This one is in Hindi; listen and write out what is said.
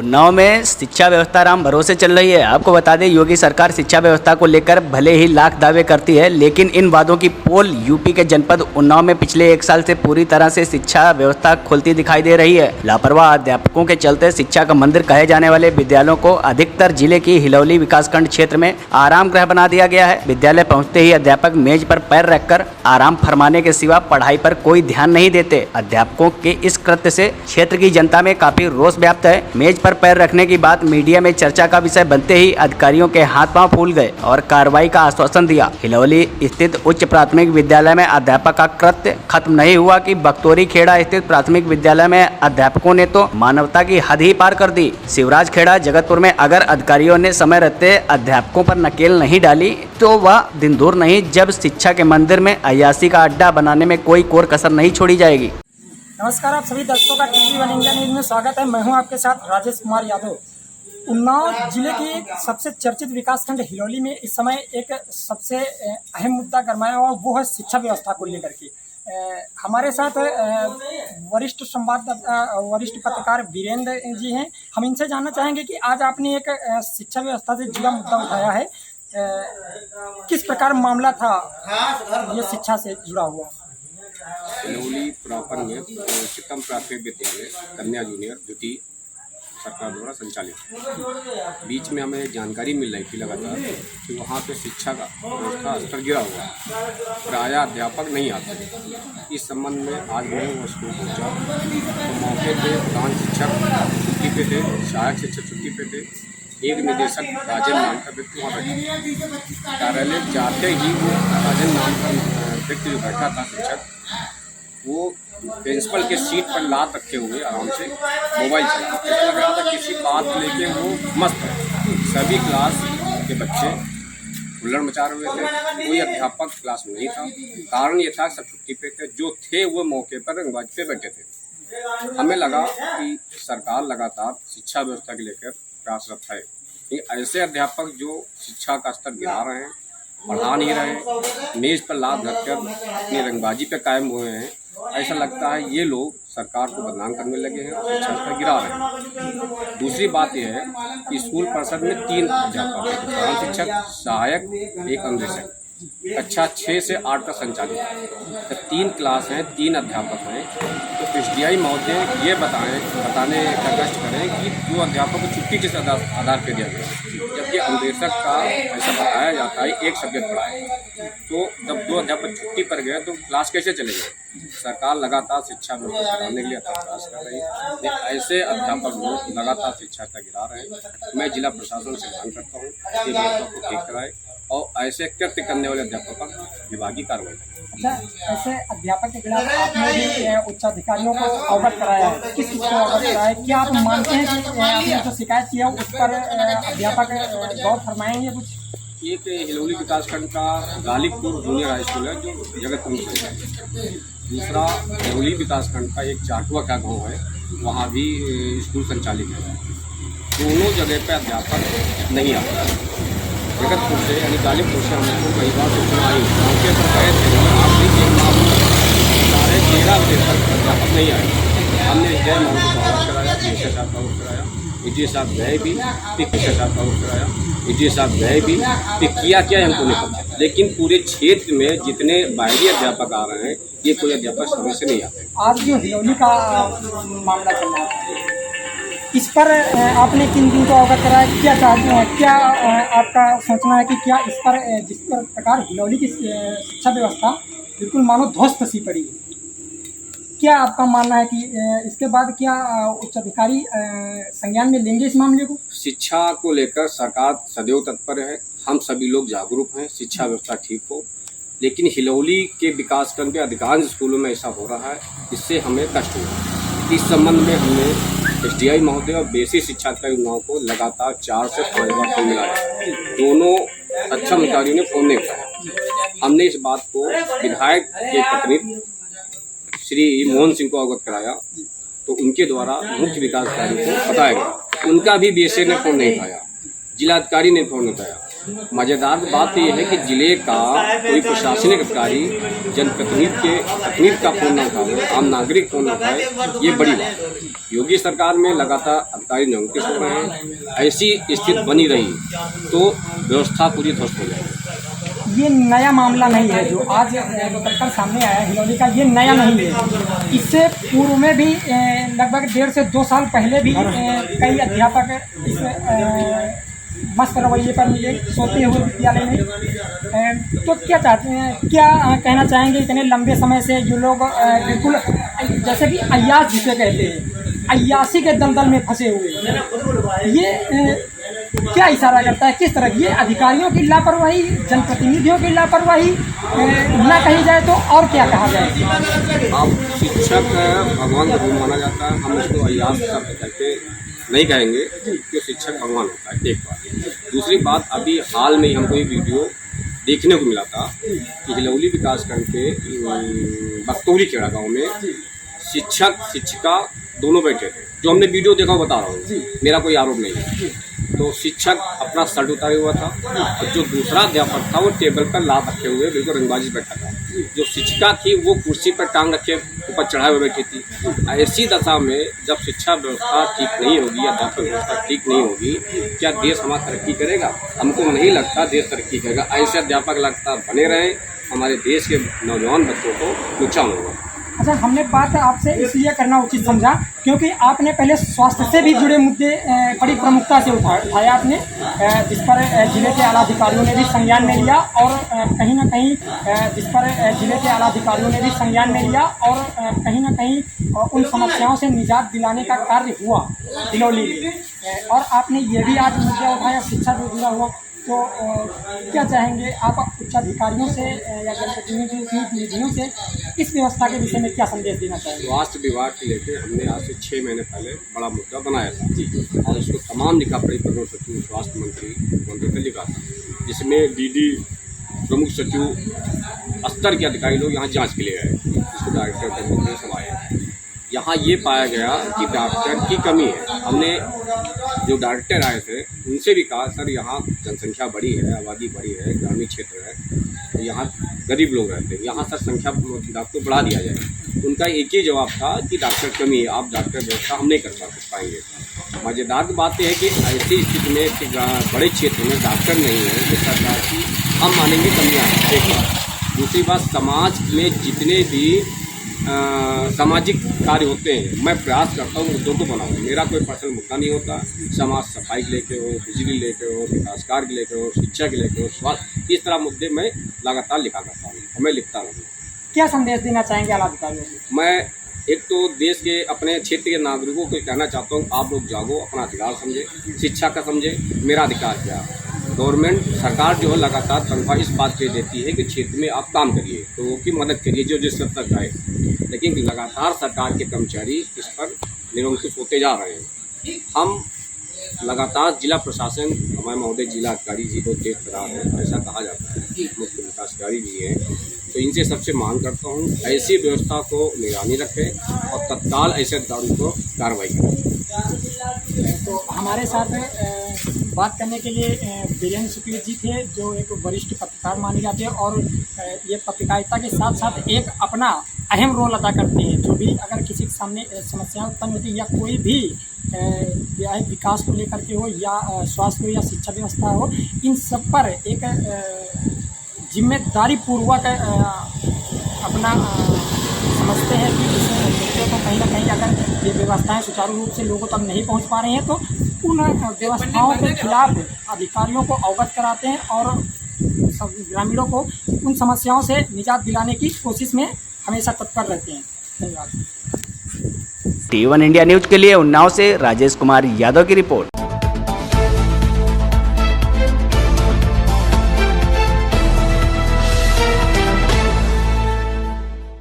उन्नाव में शिक्षा व्यवस्था राम भरोसे चल रही है। आपको बता दें, योगी सरकार शिक्षा व्यवस्था को लेकर भले ही लाख दावे करती है, लेकिन इन वादों की पोल यूपी के जनपद उन्नाव में पिछले 1 साल से पूरी तरह से शिक्षा व्यवस्था खुलती दिखाई दे रही है। लापरवाह अध्यापकों के चलते शिक्षा का मंदिर कहे जाने वाले विद्यालयों को अधिकतर जिले की हिलौली विकासखंड क्षेत्र में आराम गृह बना दिया गया है। विद्यालय पहुँचते ही अध्यापक मेज पर पैर रखकर आराम फरमाने के सिवा पढ़ाई पर कोई ध्यान नहीं देते। अध्यापकों के इस कृत्य से क्षेत्र की जनता में काफी रोष व्याप्त है। मेज पर पैर रखने की बात मीडिया में चर्चा का विषय बनते ही अधिकारियों के हाथ पांव फूल गए और कार्रवाई का आश्वासन दिया। हिलौली स्थित उच्च प्राथमिक विद्यालय में अध्यापक का कृत्य खत्म नहीं हुआ कि बख्तौरी खेड़ा स्थित प्राथमिक विद्यालय में अध्यापकों ने तो मानवता की हद ही पार कर दी। शिवराज खेड़ा जगतपुर में अगर अधिकारियों ने समय रहते अध्यापकों पर नकेल नहीं डाली तो वह दिन दूर नहीं जब शिक्षा के मंदिर में अय्यासी का अड्डा बनाने में कोई कोर कसर नहीं छोड़ी जाएगी। नमस्कार, आप सभी दर्शकों का टीवी वन इंडिया न्यूज में स्वागत है। मैं हूं आपके साथ राजेश कुमार यादव। उन्नाव जिले की सबसे चर्चित विकासखंड हिलौली में इस समय एक सबसे अहम मुद्दा गरमाया हुआ, वो है शिक्षा व्यवस्था को लेकर के। हमारे साथ वरिष्ठ संवाददाता, वरिष्ठ पत्रकार वीरेंद्र जी हैं। हम इनसे जानना चाहेंगे कि आज आपने एक शिक्षा व्यवस्था से जुड़ा मुद्दा उठाया है। किस प्रकार मामला था ये शिक्षा से जुड़ा हुआ? हिलौली प्रॉपर में उच्चतम प्राथमिक विद्यालय कन्या जूनियर द्वितीय सरकार द्वारा संचालित। बीच में हमें जानकारी मिल रही थी लगातार कि वहाँ पे शिक्षा का व्यवस्था स्तर गिरा हुआ है, प्रायः अध्यापक नहीं आते। इस संबंध में आज मैं वो स्कूल पहुँचा तो मौके पे प्रधान शिक्षक छुट्टी पे थे, सहायक शिक्षक छुट्टी पे थे, एक निदेशक राजन नाम का व्यक्ति वहाँ बैठा। कार्यालय जाते ही वो राजन नाम का व्यक्ति जो बैठा था शिक्षक, वो प्रिंसिपल के सीट पर लात रखे हुए आराम से मोबाइल चला। ऐसा लग रहा था किसी बात लेके वो मस्त है। सभी क्लास के बच्चे हुल्लड़ मचा रहे थे, कोई अध्यापक क्लास में नहीं था। कारण ये था सब छुट्टी पे थे, जो थे वो मौके पर रंगबाजी पे बैठे थे। हमें लगा कि सरकार लगातार शिक्षा व्यवस्था को लेकर प्रयासरत है। ऐसे अध्यापक जो शिक्षा का स्तर गिरा रहे हैं, पढ़ा नहीं रहे, मेज पर लात रखकर अपनी रंगबाजी पे कायम हुए हैं, ऐसा लगता है ये लोग सरकार को बदनाम करने लगे हैं और शिक्षा स्तर गिरा रहे हैं। दूसरी बात यह है कि स्कूल परिषद में 3 अध्यापक हैं, प्रधान शिक्षक, सहायक, एक अनुदेशक। कक्षा 6 से 8 का संचालित है। तो 3 क्लास हैं, 3 अध्यापक हैं। तो एसडीआई महोदय ये बताने का कष्ट करें कि 2 अध्यापक को छुट्टी किस आधार पर दिया गया, जबकि अनुदेशक का ऐसा बताया जाता है एक सब्जेक्ट पढ़ाए। तो जब 2 अध्यापक छुट्टी पर गए तो क्लास कैसे चलेंगे? सरकार लगातार शिक्षा व्यवस्था बढ़ाने के लिए प्रयास कर रही है। ऐसे अध्यापक लोग लगातार शिक्षा का गिरा रहे हैं। मैं जिला प्रशासन से मांग करता हूँ कि व्यवस्था को ठीक कराए और ऐसे कृत्य करने वाले अध्यापकों पर विभागीय कार्रवाई करें। अच्छा, ऐसे अध्यापक के खिलाफ आपने भी उच्च अधिकारियों को अवगत कराया है? किस चीज़ को अवगत कराया है? क्या आप मानते हैं कि आपने जो शिकायत किया उस पर अध्यापक गौर फरमाएंगे कुछ? एक हिलौली विकासखंड का गालिबपुर जूनियर हाई स्कूल है जो जगतपुर में है। दूसरा हिलौली विकासखंड का एक चाटुआ का गांव है, वहाँ भी स्कूल संचालित है। दोनों जगह पे अध्यापक नहीं आता। जगतपुर से यानी गालिबपुर से हमको कई बार सूचना आई, मौके पर गए थे, आखिरी 1 माह 13:30 बजे तक अध्यापक नहीं आए। हमने जय महोदय को अवगत कराया, पीएसए साहब का अवगत कराया, पीटीए साहब गए भी, पीएसए साहब का अवगत कराया, पीटीए साहब गए भी, किया क्या हमको नहीं पता। लेकिन पूरे क्षेत्र में जितने बाहरी अध्यापक आ रहे हैं, ये कोई अध्यापक समय से नहीं आते। आज जो हिलौली का मामला चल रहा है, इस पर आपने किन दिन को अवगत कराया? क्या चाहते हैं, क्या आपका सोचना है कि क्या इस पर जिस प्रकार हिलौली की शिक्षा व्यवस्था बिल्कुल मानो ध्वस्त सी पड़ी है, क्या आपका मानना है कि इसके बाद क्या उच्च अधिकारी संज्ञान में लेंगे इस मामले को? शिक्षा को लेकर सरकार सदैव तत्पर है। हम सभी लोग जागरूक हैं, शिक्षा व्यवस्था ठीक हो। लेकिन हिलौली के विकासखंड के अधिकांश स्कूलों में ऐसा हो रहा है, इससे हमें कष्ट हुआ। इस संबंध में हमने एसडीआई महोदय और बेसिक शिक्षा अधिकारी को लगातार 4 से 5 बार फोन मिलाया। दोनों अच्छा अधिकारियों ने फोन नहीं उठाया। हमने इस बात को विधायक के प्रतिनिधि श्री मोहन सिंह को अवगत कराया, तो उनके द्वारा मुख्य विकास अधिकारी को बताया गया। उनका भी बीएसए ने फोन नहीं उठाया, जिलाधिकारी ने फोन उठाया। मज़ेदार बात ये है कि जिले का कोई प्रशासनिक अधिकारी जनप्रतिनिधि का फोन न उठाए, आम नागरिक फोन न उठाए, ये बड़ी बात है। योगी सरकार में लगातार अधिकारी नियुक्त हो रहे हैं। ऐसी स्थिति बनी रही तो व्यवस्था पूरी ध्वस्त हो जाएगी। ये नया मामला नहीं है जो आज निकलकर सामने आया हिलौली का, ये नया नहीं है। इससे पूर्व में भी लगभग 1.5 से 2 साल पहले भी कई अध्यापक इस मस्त रवैये पर मिले सोते हुए विद्यालय में। तो क्या चाहते हैं, क्या कहना चाहेंगे, इतने लंबे समय से ये लोग बिल्कुल जैसे कि अय्याश जिसे कहते हैं, अय्याशी के दलदल में फंसे हुए हैं। ये क्या इशारा करता है, किस तरह ये अधिकारियों की लापरवाही, जनप्रतिनिधियों की लापरवाही ना कही जाए तो और क्या कहा जाए? अब शिक्षक भगवान का रूप माना जाता है, हम उसको अय्याश शब्द करके नहीं कहेंगे कि शिक्षक भगवान होता है। एक बात। दूसरी बात, अभी हाल में ही हमको एक वीडियो देखने को मिला था कि हिलौली विकासखंड के बख्तौरी खेड़ा गाँव में शिक्षक शिक्षिका दोनों बैठे थे। जो हमने वीडियो देखा वो बता रहा हूँ, मेरा कोई आरोप नहीं है। तो शिक्षक अपना शर्ट उतारे हुआ था और जो दूसरा अध्यापक था वो टेबल पर लात रखे हुए बिल्कुल रंगबाजी बैठा था। जो शिक्षिका थी वो कुर्सी पर टांग रखे ऊपर चढ़ाए हुए बैठी थी। ऐसी दशा में जब शिक्षा व्यवस्था ठीक नहीं होगी या अध्यापक व्यवस्था ठीक नहीं होगी, क्या देश हमारा तरक्की करेगा? हमको नहीं लगता देश तरक्की करेगा। ऐसे अध्यापक लगातार बने रहें, हमारे देश के नौजवान बच्चों को नुकसान होगा। अच्छा, हमने बात आपसे इसलिए करना उचित समझा क्योंकि आपने पहले स्वास्थ्य से भी जुड़े मुद्दे बड़ी प्रमुखता से उठाया आपने, जिस पर जिले के आला अधिकारियों ने भी संज्ञान में लिया और कहीं ना कहीं जिस पर जिले के आला अधिकारियों ने भी संज्ञान में लिया और कहीं ना कहीं उन समस्याओं से निजात दिलाने का कार्य हुआ हिलौली में। और आपने ये भी आज मुद्दा उठाया शिक्षा से जुड़ा हुआ। तो क्या चाहेंगे आप उच्चाधिकारियों से या जनप्रतिनिधियों से इस व्यवस्था के विषय में क्या संदेश देना चाहेंगे? स्वास्थ्य विभाग के लेके हमने आज से 6 महीने पहले बड़ा मुद्दा बनाया था और इसको तमाम लिखा पड़ी प्रमुख सचिव स्वास्थ्य मंत्री को लिखा था, जिसमें डीडी प्रमुख सचिव स्तर के अधिकारी लोग यहाँ जाँच के लिए आए, जिसको डायरेक्टर सब आए। यहाँ ये पाया गया कि डॉक्टर की कमी है। हमने जो डॉक्टर आए थे उनसे भी कहा, सर यहाँ जनसंख्या बड़ी है, आबादी बड़ी है, ग्रामीण क्षेत्र है, तो यहाँ गरीब लोग रहते हैं, यहाँ सर संख्या डॉक्टर बढ़ा दिया जाए। उनका एक ही जवाब था कि डॉक्टर कमी है, आप डॉक्टर व्यवस्था हम नहीं कर पाएंगे। मज़ेदार बात यह है कि ऐसी स्थिति में कि बड़े क्षेत्र में डॉक्टर नहीं है, तो सरकार की हम मानेंगे कमियाँ हैं। एक बात। दूसरी बात, समाज में जितने भी सामाजिक कार्य होते हैं, मैं प्रयास करता हूँ मुद्दों को बनाऊँ। मेरा कोई पर्सनल मुद्दा नहीं होता। समाज सफाई के लेके हो, बिजली लेके हो, विकास कार्य के लेके हो, शिक्षा के लेके हो, स्वास्थ्य, इस तरह मुद्दे मैं लगातार लिखा करता हूँ, मैं लिखता रहूँ। क्या संदेश देना चाहेंगे आला अधिकारियों को? मैं एक तो देश के अपने क्षेत्र के नागरिकों को कहना चाहता हूँ, आप लोग जागो, अपना अधिकार समझे, शिक्षा का समझे, मेरा अधिकार क्या है। गवर्नमेंट सरकार जो है लगातार तनख्वाह इस बात के देती है कि क्षेत्र में आप काम करिए, तो की मदद करिए जो जिस हद तक आए, लेकिन लगातार सरकार के कर्मचारी इस पर निरंकुश होते जा रहे हैं। हम लगातार जिला प्रशासन, हमारे महोदय जिला अधिकारी जी को देख रहा है, ऐसा कहा जाता है, मुख्य विकास अधिकारी जी हैं, तो इनसे सबसे मांग करता हूँ ऐसी व्यवस्था को निगरानी रखें और तत्काल ऐसे अधिकारियों को कार्रवाई करें। तो हमारे साथ बात करने के लिए वीरेंद्र शुक्ल जी थे, जो एक वरिष्ठ पत्रकार माने जाते हैं और ये पत्रकारिता के साथ साथ एक अपना अहम रोल अदा करते हैं। जो भी अगर किसी के सामने समस्याएं उत्पन्न होती है या कोई भी या विकास को लेकर के हो या स्वास्थ्य हो या शिक्षा व्यवस्था हो, इन सब पर एक जिम्मेदारी पूर्वक अपना समझते हैं कि इसमें बच्चों को कहीं ना कहीं अगर ये व्यवस्थाएं सुचारू रूप से लोगों तक नहीं पहुंच पा रही हैं तो उन व्यवस्थाओं के खिलाफ अधिकारियों को अवगत कराते हैं और सब ग्रामीणों को उन समस्याओं से निजात दिलाने की कोशिश में हमेशा तत्पर रहते हैं। धन्यवाद। T1 इंडिया न्यूज के लिए उन्नाव से राजेश कुमार यादव की रिपोर्ट।